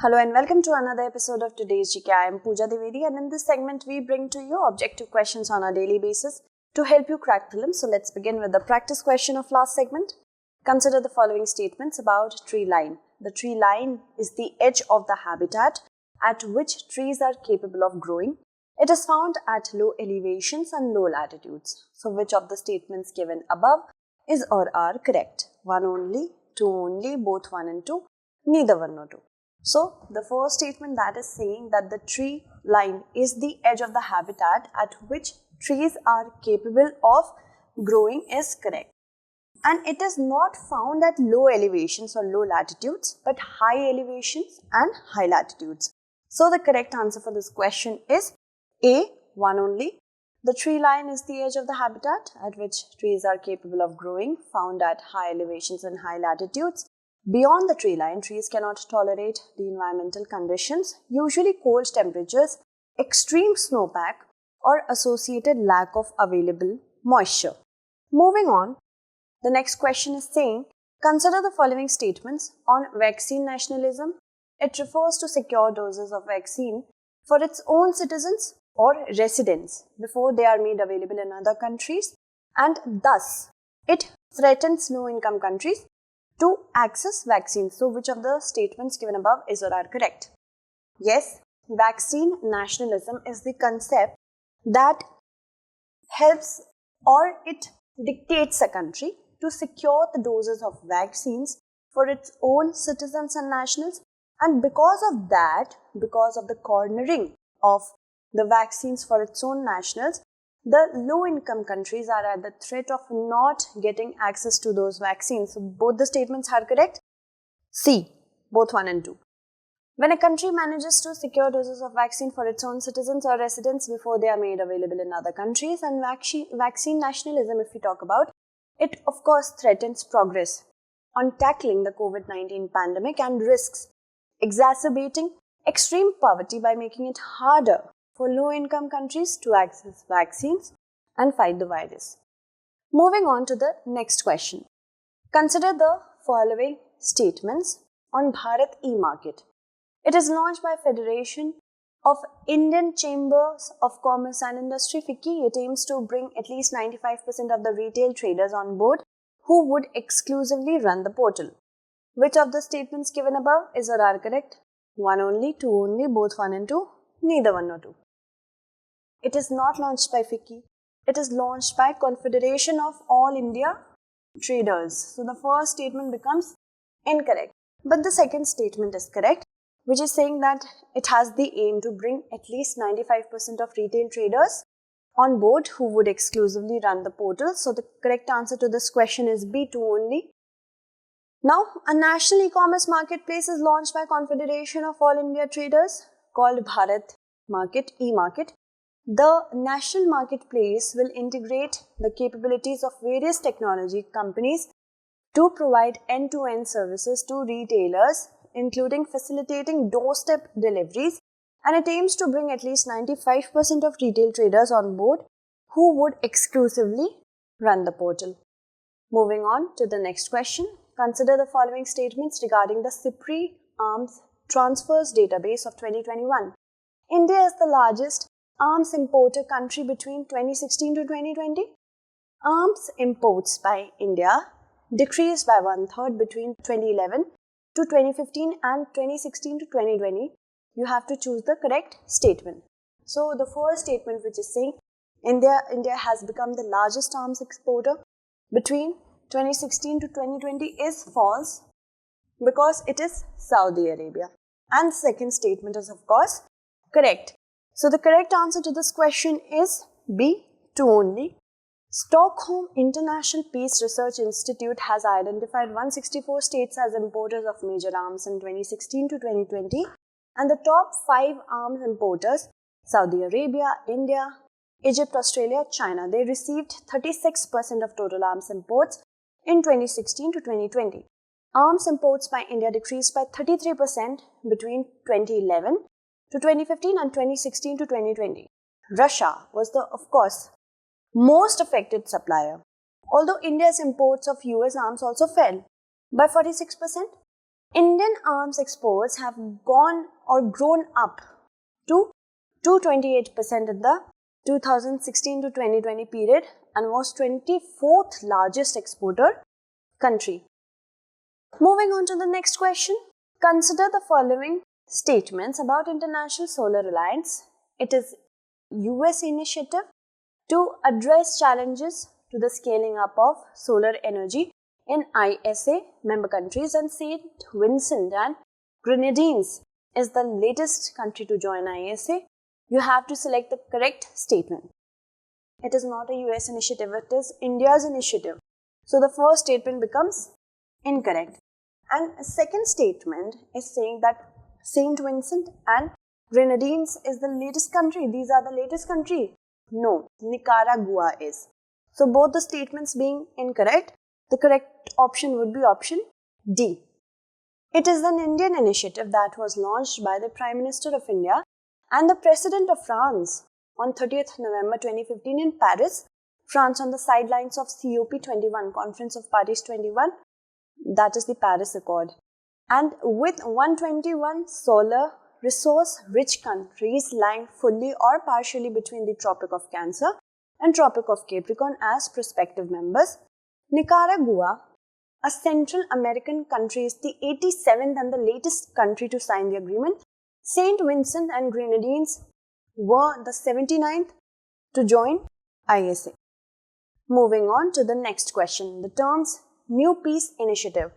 Hello and welcome to another episode of today's GK. I am Pooja Divedi, and in this segment we bring to you objective questions on a daily basis to help you crack prelims. So let's begin with the practice question of last segment. Consider the following statements about tree line. The tree line is the edge of the habitat at which trees are capable of growing. It is found at low elevations and low latitudes. So which of the statements given above is or are correct? One only, two only, both one and two, neither one nor two. So the first statement that is saying that the tree line is the edge of the habitat at which trees are capable of growing is correct. And it is not found at low elevations or low latitudes, but high elevations and high latitudes. So the correct answer for this question is A, one only. The tree line is the edge of the habitat at which trees are capable of growing, found at high elevations and high latitudes. Beyond the tree line, trees cannot tolerate the environmental conditions, usually cold temperatures, extreme snowpack, or associated lack of available moisture. Moving on, the next question is saying, consider the following statements on vaccine nationalism. It refers to secure doses of vaccine for its own citizens or residents before they are made available in other countries, and thus it threatens low-income countries to access vaccines. So which of the statements given above is or are correct? Yes, vaccine nationalism is the concept that helps or it dictates a country to secure the doses of vaccines for its own citizens and nationals, and because of that, because of the cornering of the vaccines for its own nationals, the low-income countries are at the threat of not getting access to those vaccines. So both the statements are correct. C, both 1 and 2. When a country manages to secure doses of vaccine for its own citizens or residents before they are made available in other countries, and vaccine nationalism, if we talk about, it of course threatens progress on tackling the COVID-19 pandemic and risks exacerbating extreme poverty by making it harder for low-income countries to access vaccines and fight the virus. Moving on to the next question. Consider the following statements on Bharat e-market. It is launched by Federation of Indian Chambers of Commerce and Industry, FICCI. It aims to bring at least 95% of the retail traders on board who would exclusively run the portal. Which of the statements given above is or are correct? One only, two only, both 1 and 2, neither 1 nor 2. It is not launched by FICCI. It is launched by Confederation of All India Traders. So the first statement becomes incorrect. But the second statement is correct, which is saying that it has the aim to bring at least 95% of retail traders on board who would exclusively run the portal. So the correct answer to this question is B, 2 only. Now, a national e-commerce marketplace is launched by Confederation of All India Traders called Bharat Market, e-market. The national marketplace will integrate the capabilities of various technology companies to provide end-to-end services to retailers, including facilitating doorstep deliveries, and it aims to bring at least 95% of retail traders on board who would exclusively run the portal. Moving on to the next question. Consider the following statements regarding the CIPRI Arms Transfers Database of 2021. India is the largest arms importer country between 2016 to 2020. Arms imports by India decreased by 1/3 between 2011 to 2015 and 2016 to 2020. You have to choose the correct statement. So the first statement, which is saying India has become the largest arms exporter between 2016 to 2020 is false because it is Saudi Arabia. And the second statement is of course correct. So the correct answer to this question is B, 2 only. Stockholm International Peace Research Institute has identified 164 states as importers of major arms in 2016 to 2020, and the top 5 arms importers, Saudi Arabia, India, Egypt, Australia, China, they received 36% of total arms imports in 2016 to 2020. Arms imports by India decreased by 33% between 2011 to 2015 and 2016 to 2020. Russia was the, of course, most affected supplier, although India's imports of US arms also fell by 46%. Indian arms exports have gone or grown up to 228% in the 2016 to 2020 period and was 24th largest exporter country. Moving on to the next question. Consider the following statements about International Solar Alliance. It is US initiative to address challenges to the scaling up of solar energy in ISA member countries, and St. Vincent and Grenadines is the latest country to join ISA. You have to select the correct statement. It is not a US initiative, it is India's initiative. So the first statement becomes incorrect. And a second statement is saying that St. Vincent and Grenadines is the latest country. These are the latest country. No, Nicaragua is. So both the statements being incorrect, the correct option would be option D. It is an Indian initiative that was launched by the Prime Minister of India and the President of France on 30th November 2015 in Paris, France, on the sidelines of COP21, Conference of Parties 21, that is the Paris Accord. And with 121 solar resource-rich countries lying fully or partially between the Tropic of Cancer and Tropic of Capricorn as prospective members, Nicaragua, a Central American country, is the 87th and the latest country to sign the agreement. St. Vincent and Grenadines were the 79th to join ISA. Moving on to the next question. The terms New Peace Initiative,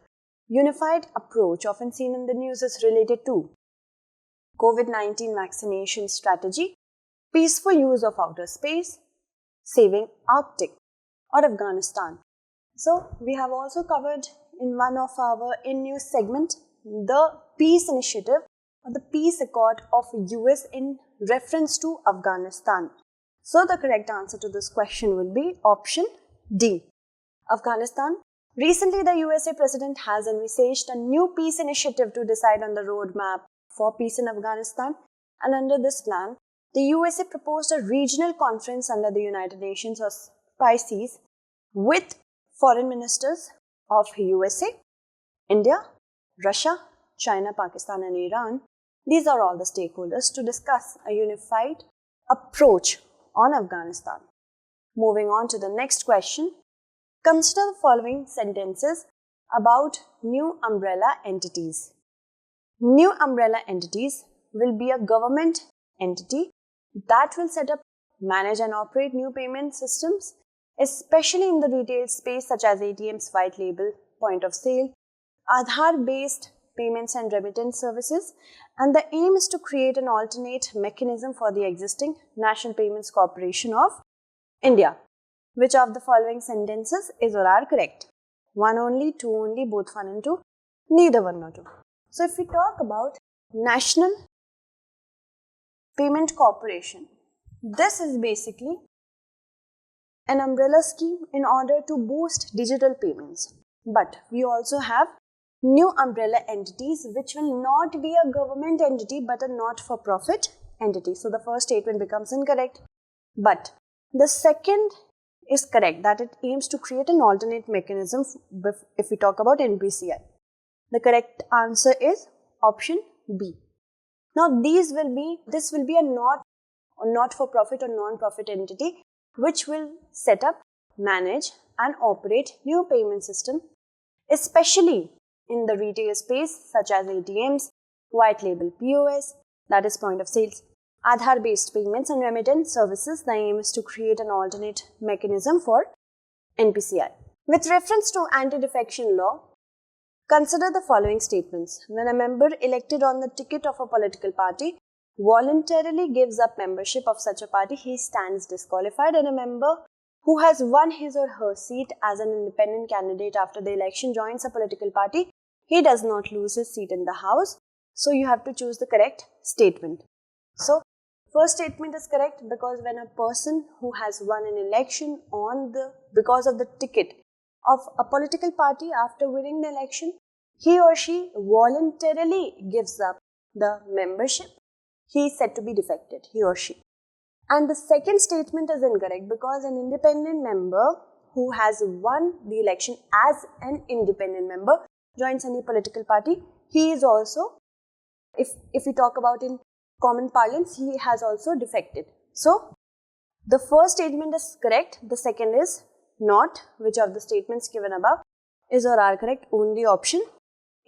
unified approach often seen in the news, is related to COVID-19 vaccination strategy, peaceful use of outer space, saving Arctic, or Afghanistan. So we have also covered in one of our in-news segment the peace initiative or the peace accord of US in reference to Afghanistan. So the correct answer to this question will be option D, Afghanistan. Recently, the USA President has envisaged a new peace initiative to decide on the roadmap for peace in Afghanistan, and under this plan, the USA proposed a regional conference under the United Nations or SPICES with foreign ministers of USA, India, Russia, China, Pakistan and Iran. These are all the stakeholders to discuss a unified approach on Afghanistan. Moving on to the next question. Consider the following sentences about new umbrella entities. New umbrella entities will be a government entity that will set up, manage and operate new payment systems, especially in the retail space such as ATMs, white label, point of sale, Aadhaar-based payments and remittance services, and the aim is to create an alternate mechanism for the existing National Payments Corporation of India. Which of the following sentences is or are correct? One only, two only, both one and two, neither one nor two. So if we talk about National Payment Corporation, this is basically an umbrella scheme in order to boost digital payments. But we also have new umbrella entities which will not be a government entity but a not-for-profit entity. So the first statement becomes incorrect. But the second is correct, that it aims to create an alternate mechanism if we talk about NPCI. The correct answer is option B. Now this will be a not-for-profit or non-profit entity which will set up, manage and operate new payment system, especially in the retail space such as ATMs, white label POS, that is point of sales, Aadhaar-based payments and remittance services. The aim is to create an alternate mechanism for NPCI. With reference to Antidefection Law, consider the following statements. When a member elected on the ticket of a political party voluntarily gives up membership of such a party, he stands disqualified, and a member who has won his or her seat as an independent candidate after the election joins a political party, he does not lose his seat in the House. So you have to choose the correct statement. So first statement is correct because when a person who has won an election because of the ticket of a political party after winning the election, he or she voluntarily gives up the membership, he is said to be defected, he or she. And the second statement is incorrect because an independent member who has won the election as an independent member joins any political party, he is also, if we talk about in common parlance, he has also defected. So, the first statement is correct, the second is not. Which of the statements given above is or are correct? Only option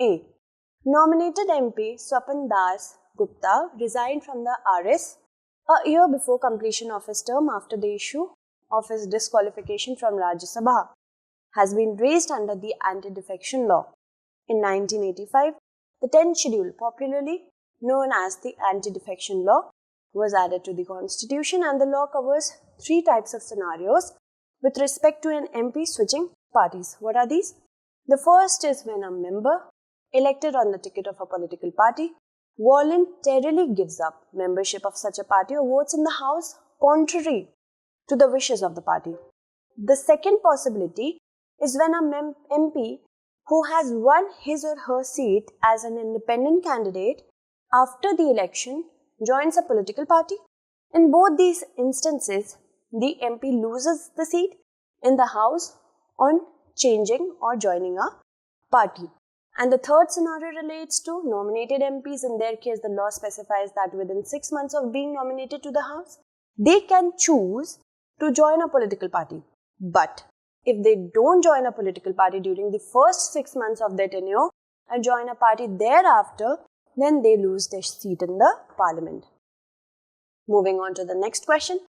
A. Nominated MP Swapan Das Gupta resigned from the RS a year before completion of his term after the issue of his disqualification from Rajya Sabha has been raised under the Antidefection Law. In 1985, the 10th schedule, popularly known as the Antidefection Law, was added to the Constitution, and the law covers 3 types of scenarios with respect to an MP switching parties. What are these? The first is when a member elected on the ticket of a political party voluntarily gives up membership of such a party or votes in the House contrary to the wishes of the party. The second possibility is when a MP who has won his or her seat as an independent candidate after the election joins a political party. In both these instances, the MP loses the seat in the House on changing or joining a party. And the third scenario relates to nominated MPs. In their case, the law specifies that within 6 months of being nominated to the House, they can choose to join a political party. But if they don't join a political party during the first 6 months of their tenure and join a party thereafter, then they lose their seat in the parliament. Moving on to the next question.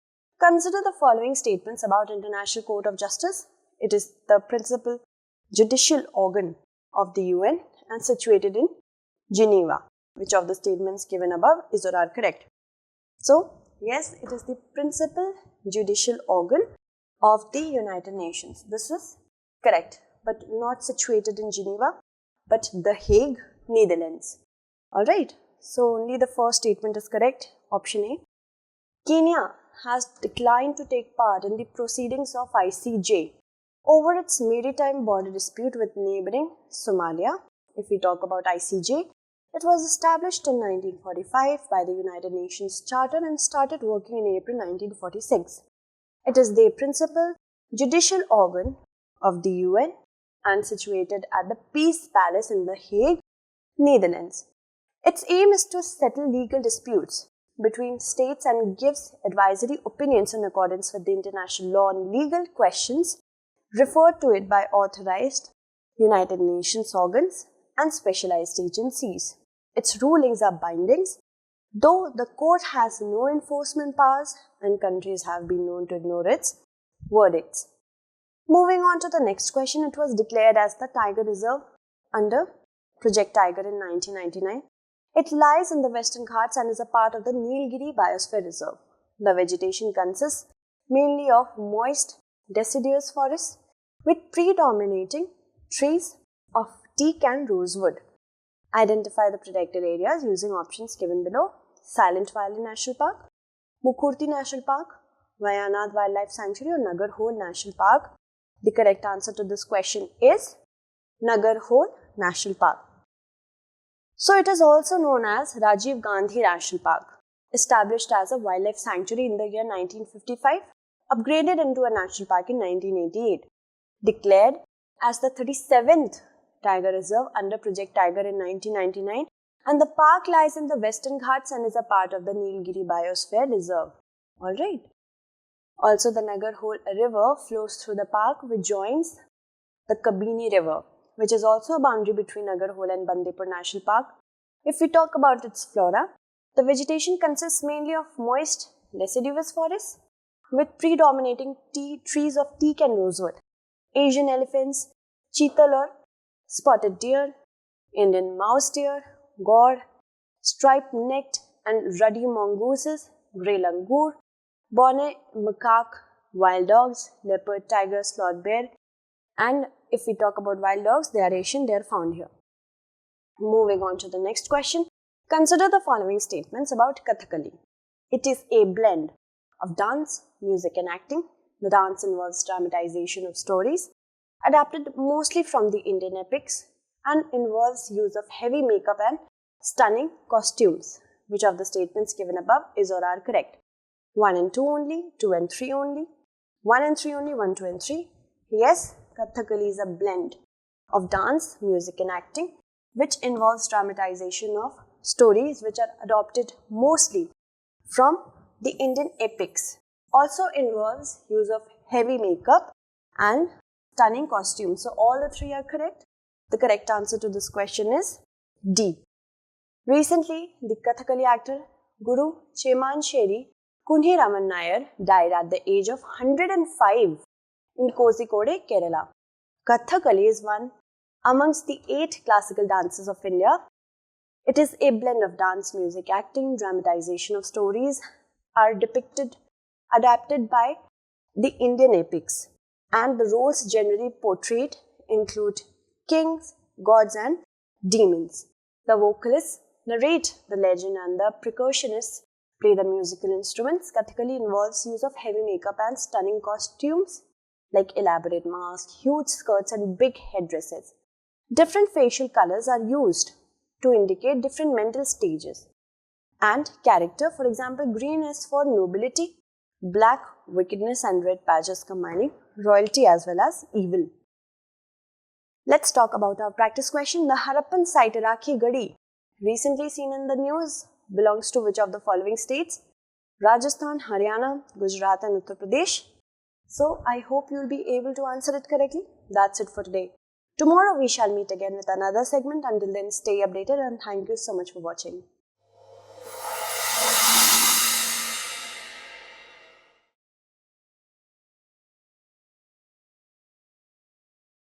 Consider the following statements about International Court of Justice. It is the principal judicial organ of the UN and situated in Geneva. Which of the statements given above is or are correct? So, yes, it is the principal judicial organ of the United Nations. This is correct, but not situated in Geneva, but The Hague, Netherlands. Alright, so only the first statement is correct, option A. Kenya has declined to take part in the proceedings of ICJ over its maritime border dispute with neighboring Somalia. If we talk about ICJ, it was established in 1945 by the United Nations Charter and started working in April 1946. It is the principal judicial organ of the UN and situated at the Peace Palace in The Hague, Netherlands. Its aim is to settle legal disputes between states and gives advisory opinions in accordance with the international law on legal questions referred to it by authorized United Nations organs and specialized agencies. Its rulings are binding, though the court has no enforcement powers and countries have been known to ignore its verdicts. Moving on to the next question, it was declared as the Tiger Reserve under Project Tiger in 1999. It lies in the Western Ghats and is a part of the Nilgiri Biosphere Reserve. The vegetation consists mainly of moist deciduous forests with predominating trees of teak and rosewood. Identify the protected areas using options given below. Silent Valley National Park, Mukurti National Park, Wayanad Wildlife Sanctuary or Nagar Hole National Park. The correct answer to this question is Nagar Hole National Park. So it is also known as Rajiv Gandhi National Park, established as a wildlife sanctuary in the year 1955, upgraded into a national park in 1988, declared as the 37th Tiger Reserve under Project Tiger in 1999, and the park lies in the Western Ghats and is a part of the Nilgiri Biosphere Reserve. Alright. Also, the Nagar Hole River flows through the park, which joins the Kabini River, which is also a boundary between Nagar Hole and Bandipur National Park. If we talk about its flora, the vegetation consists mainly of moist deciduous forests with predominating trees of teak and rosewood, Asian elephants, cheetal or spotted deer, Indian mouse deer, gaur, striped-necked and ruddy mongooses, grey langur, bonnet macaque, wild dogs, leopard, tiger, sloth bear, and if we talk about wild dogs, they are Asian, they are found here. Moving on to the next question. Consider the following statements about Kathakali. It is a blend of dance, music and acting. The dance involves dramatization of stories, adapted mostly from the Indian epics, and involves use of heavy makeup and stunning costumes. Which of the statements given above is or are correct? 1 and 2 only, 2 and 3 only, 1 and 3 only, 1, 2 and 3. Yes, Kathakali is a blend of dance, music and acting. which involves dramatization of stories which are adopted mostly from the Indian epics. Also involves use of heavy makeup and stunning costumes. So all the three are correct. The correct answer to this question is D. Recently, the Kathakali actor Guru Cheman Sheri Kunhi Raman Nair died at the age of 105 in Kozhikode, Kerala. Kathakali is one amongst the 8 classical dances of India. It is a blend of dance, music, acting, dramatization of stories are adapted by the Indian epics, and the roles generally portrayed include kings, gods and demons. The vocalists narrate the legend and the percussionists play the musical instruments. Kathakali involves use of heavy makeup and stunning costumes like elaborate masks, huge skirts and big headdresses. Different facial colors are used to indicate different mental stages and character. For example, green is for nobility, black wickedness and red patches combining royalty as well as evil. Let's talk about our practice question. The Harappan site Rakhi Gadi, recently seen in the news, belongs to which of the following states? Rajasthan, Haryana, Gujarat and Uttar Pradesh. So I hope you will be able to answer it correctly. That's it for today. Tomorrow we shall meet again with another segment. Until then, stay updated and thank you so much for watching.